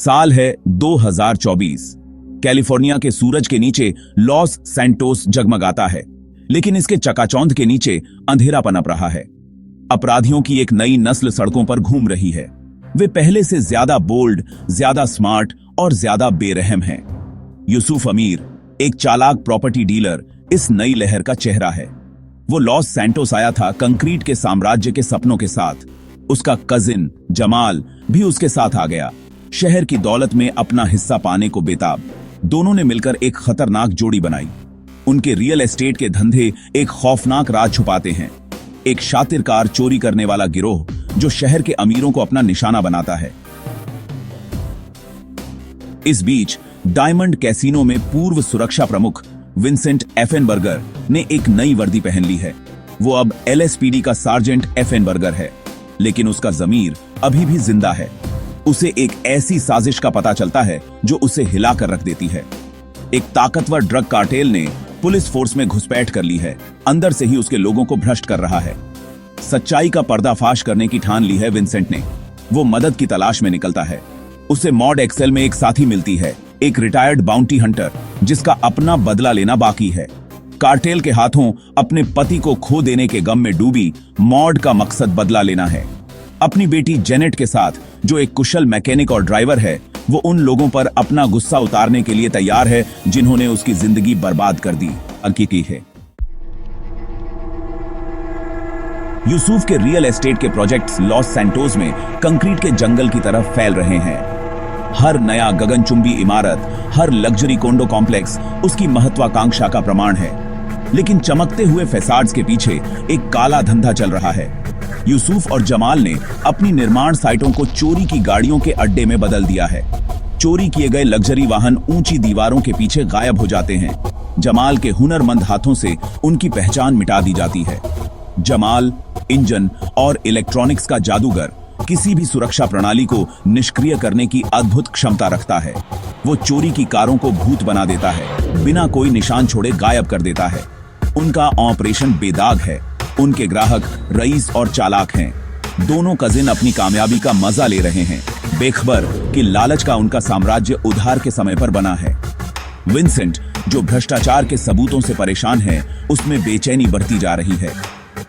साल है 2024। कैलिफोर्निया के सूरज के नीचे लॉस सैंटोस जगमगाता है, लेकिन इसके चकाचौंध के नीचे अंधेरा पनप रहा है। अपराधियों की एक नई नस्ल सड़कों पर घूम रही है। वे पहले से ज्यादा बोल्ड, ज्यादा स्मार्ट और ज्यादा बेरहम हैं। यूसुफ अमीर, एक चालाक प्रॉपर्टी डीलर, इस नई लहर का चेहरा है। वो लॉस सैंटोस आया था कंक्रीट के साम्राज्य के सपनों के साथ। उसका कजिन जमाल भी उसके साथ आ गया, शहर की दौलत में अपना हिस्सा पाने को बेताब। दोनों ने मिलकर एक खतरनाक जोड़ी बनाई। उनके रियल एस्टेट के धंधे एक खौफनाक राज छुपाते हैं। एक शातिर कार चोरी करने वाला गिरोह जो शहर के अमीरों को अपना निशाना बनाता है। इस बीच डायमंड कैसीनो में पूर्व सुरक्षा प्रमुख विंसेंट एफेनबर्गर ने एक नई वर्दी पहन ली है। वो अब एलएसपीडी का सार्जेंट एफेनबर्गर है, लेकिन उसका ज़मीर अभी भी जिंदा है। उसे एक ऐसी साजिश का पता चलता है जो उसे हिलाकर रख देती है। एक ताकतवर ड्रग कार्टेल ने पुलिस फोर्स में घुसपैठ कर ली है, अंदर से ही उसके लोगों को भ्रष्ट कर रहा है। सच्चाई का पर्दाफाश करने की ठान ली है विंसेंट ने। वो मदद की तलाश में निकलता है। उसे मॉड एक्सेल में एक साथी मिलती है, एक रिटायर्ड बाउंटी हंटर जिसका अपना बदला लेना बाकी है। कार्टेल के हाथों अपने पति को खो देने के गम में डूबी मॉड का मकसद बदला लेना है। अपनी बेटी जेनेट के साथ, जो एक कुशल मैकेनिक और ड्राइवर है, वो उन लोगों पर अपना गुस्सा उतारने के लिए तैयार है जिन्होंने उसकी जिंदगी बर्बाद कर दी की है। यूसुफ के रियल एस्टेट के प्रोजेक्ट्स लॉस सैंटोस में कंक्रीट के जंगल की तरफ फैल रहे हैं। हर नया गगनचुंबी इमारत, हर लग्जरी कोंडो कॉम्प्लेक्स उसकी महत्वाकांक्षा का प्रमाण है। लेकिन चमकते हुए फैसाड्स के पीछे एक काला धंधा चल रहा है। यूसुफ और जमाल ने अपनी निर्माण साइटों को चोरी की गाड़ियों के अड्डे में बदल दिया है। चोरी किए गए लग्जरी वाहन ऊंची दीवारों के पीछे गायब हो जाते हैं। जमाल के हुनरमंद हाथों से उनकी पहचान मिटा दी जाती है। जमाल इंजन और इलेक्ट्रॉनिक्स का जादूगर, किसी भी सुरक्षा प्रणाली को निष्क्रिय करने की अद्भुत क्षमता रखता है। वो चोरी की कारों को भूत बना देता है, बिना कोई निशान छोड़े गायब कर देता है। उनका ऑपरेशन बेदाग है। उनके ग्राहक रईस और चालाक हैं। दोनों कजिन अपनी कामयाबी का मजा ले रहे हैं, बेखबर कि लालच का उनका साम्राज्य उधार के समय पर बना है। विंसेंट, जो भ्रष्टाचार के सबूतों से परेशान है, उसमें बेचैनी बढ़ती जा रही है।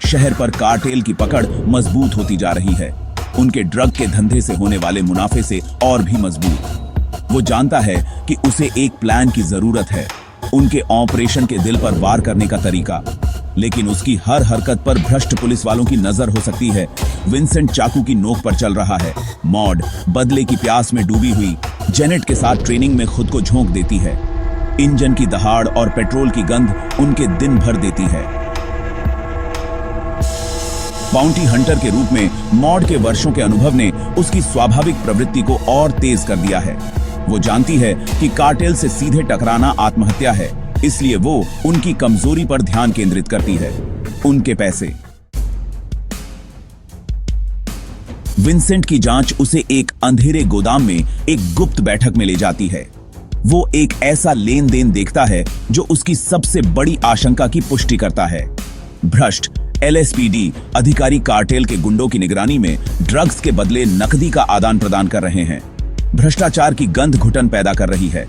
शहर पर कार्टेल की पकड़ मजबूत होती जा रही है, उनके ड्रग के धंधे से होने वाले मुनाफे से और भी मजबूत। वो जानता है कि उसे एक प्लान की जरूरत है, उनके ऑपरेशन के दिल पर वार करने का तरीका। लेकिन उसकी हर हरकत पर भ्रष्ट पुलिस वालों की नजर हो सकती है। विंसेंट चाकू की नोक पर चल रहा है। मॉड बदले की प्यास में डूबी हुई जेनेट के साथ ट्रेनिंग में खुद को झोंक देती है। इंजन की दहाड़ और पेट्रोल की गंध उनके दिन भर देती है। बाउंटी हंटर के रूप में मॉड के वर्षों के अनुभव ने उसकी स्वाभाविक प्रवृत्ति को और तेज कर दिया है। वो जानती है कि कार्टेल से सीधे टकराना आत्महत्या है, इसलिए वो उनकी कमजोरी पर ध्यान केंद्रित करती है, उनके पैसे। विंसेंट की जांच उसे एक अंधेरे गोदाम में एक गुप्त बैठक में ले जाती है। वो एक ऐसा लेन देन देखता है जो उसकी सबसे बड़ी आशंका की पुष्टि करता है। भ्रष्ट एलएसपीडी अधिकारी कार्टेल के गुंडों की निगरानी में ड्रग्स के बदले नकदी का आदान प्रदान कर रहे हैं। भ्रष्टाचार की गंध घुटन पैदा कर रही है।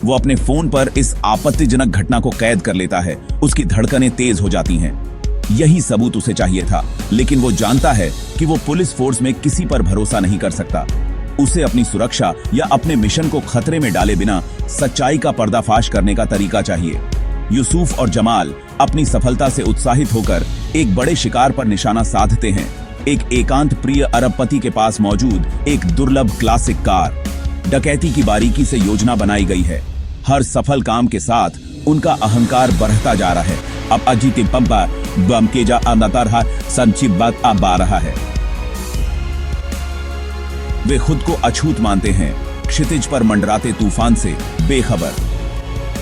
वो अपने फोन पर इस आपत्तिजनक घटना को कैद कर लेता है। उसकी धड़कनें तेज हो जाती हैं। यही सबूत उसे चाहिए था, लेकिन वो जानता है कि वो पुलिस फोर्स में किसी पर भरोसा नहीं कर सकता। उसे अपनी सुरक्षा या अपने मिशन को खतरे में डाले बिना सच्चाई का पर्दाफाश करने का तरीका चाहिए। यूसुफ और जमाल अपनी सफलता से उत्साहित होकर एक बड़े शिकार पर निशाना साधते हैं। एक एकांत प्रिय अरबपति के पास मौजूद एक दुर्लभ क्लासिक कार। डकैती की बारीकी से योजना बनाई गई है। हर सफल काम के साथ उनका अहंकार बढ़ता जा रहा है। अब अजीत पंपा बम के जा अनतरहा संचित बात अब आ रहा है। वे खुद को अछूत मानते हैं, क्षितिज पर मंडराते तूफान से बेखबर।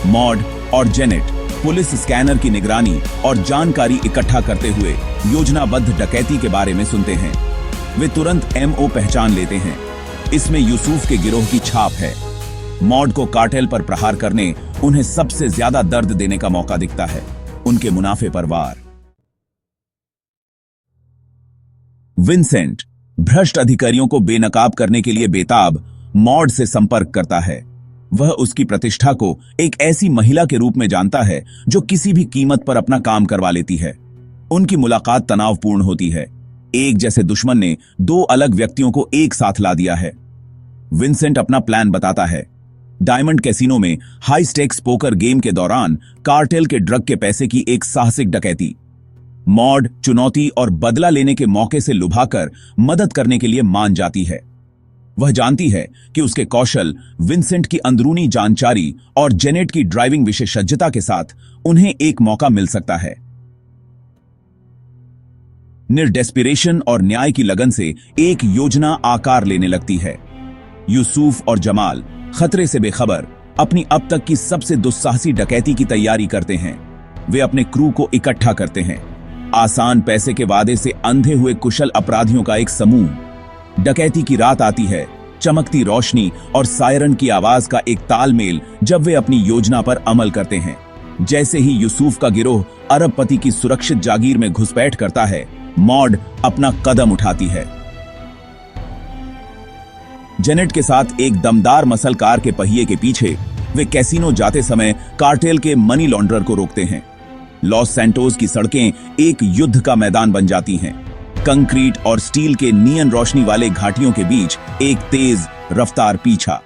मॉड और जेनेट पुलिस स्कैनर की निगरानी और जानकारी इकट्ठा करते हुए योजनाबद्ध डकैती के बारे में सुनते हैं। वे तुरंत एमओ पहचान लेते हैं। इसमें यूसुफ के गिरोह की छाप है। मॉड को कार्टेल पर प्रहार करने उन्हें सबसे ज्यादा दर्द देने का मौका दिखता है, उनके मुनाफे पर वार। विंसेंट भ्रष्ट अधिकारियों को बेनकाब करने के लिए बेताब, मॉड से संपर्क करता है। वह उसकी प्रतिष्ठा को एक ऐसी महिला के रूप में जानता है जो किसी भी कीमत पर अपना काम करवा लेती है। उनकी मुलाकात तनावपूर्ण होती है। एक जैसे दुश्मन ने दो अलग व्यक्तियों को एक साथ ला दिया है। विंसेंट अपना प्लान बताता है। डायमंड कैसीनो में हाई स्टेक्स पोकर गेम के दौरान कार्टेल के ड्रग के पैसे की एक साहसिक डकैती। मॉड चुनौती और बदला लेने के मौके से लुभाकर मदद करने के लिए मान जाती है। वह जानती है कि उसके कौशल, विंसेंट की अंदरूनी जानकारी और जेनेट की ड्राइविंग विशेषज्ञता के साथ उन्हें एक मौका मिल सकता है। निर्डेस्पिरेशन और न्याय की लगन से एक योजना आकार लेने लगती है। यूसुफ और जमाल खतरे से बेखबर अपनी अब तक की सबसे दुस्साहसी डकैती की तैयारी करते हैं। वे अपने क्रू को इकट्ठा करते हैं। आसान पैसे के वादे से अंधे हुए कुशल अपराधियों का एक समूह। डकैती की रात आती है। चमकती रोशनी और सायरन की आवाज का एक तालमेल जब वे अपनी योजना पर अमल करते हैं। जैसे ही यूसुफ का गिरोह अरबपति की सुरक्षित जागीर में घुसपैठ करता है, मॉड अपना कदम उठाती है। जेनेट के साथ एक दमदार मसल कार के पहिए के पीछे वे कैसीनो जाते समय कार्टेल के मनी लॉन्ड्रर को रोकते हैं। लॉस सैंटोस की सड़कें एक युद्ध का मैदान बन जाती हैं। कंक्रीट और स्टील के नियन रोशनी वाले घाटियों के बीच एक तेज रफ्तार पीछा।